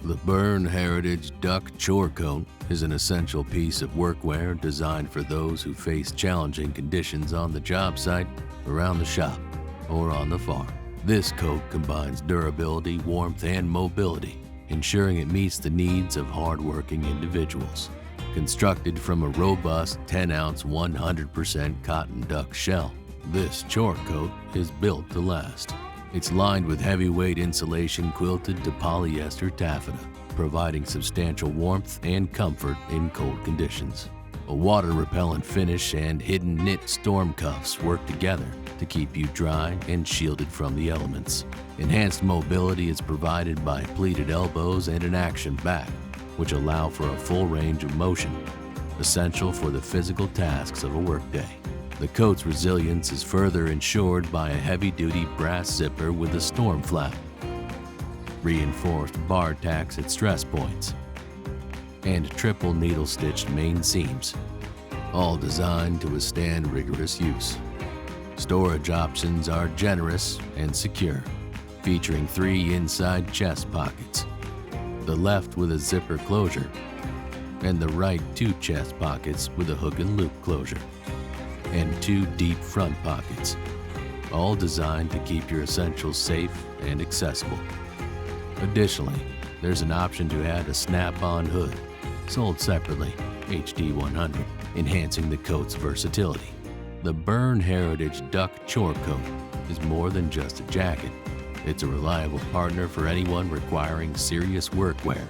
The Berne Heritage Duck Chore Coat is an essential piece of workwear designed for those who face challenging conditions on the job site, around the shop, or on the farm. This coat combines durability, warmth, and mobility, ensuring it meets the needs of hard-working individuals. Constructed from a robust 10-ounce 100% cotton duck shell, this chore coat is built to last. It's lined with heavyweight insulation quilted to polyester taffeta, providing substantial warmth and comfort in cold conditions. A water-repellent finish and hidden knit storm cuffs work together to keep you dry and shielded from the elements. Enhanced mobility is provided by pleated elbows and an action back, which allow for a full range of motion, essential for the physical tasks of a workday. The coat's resilience is further ensured by a heavy-duty brass zipper with a storm flap, reinforced bartacks at stress points, and triple needle-stitched main seams, all designed to withstand rigorous use. Storage options are generous and secure, featuring 3 inside chest pockets, the left with a zipper closure, and the right 2 chest pockets with a hook and loop closure, and 2 deep front pockets, all designed to keep your essentials safe and accessible. Additionally, there's an option to add a snap-on hood, sold separately, HD 100, enhancing the coat's versatility. The Berne Heritage Duck Chore Coat is more than just a jacket. It's a reliable partner for anyone requiring serious workwear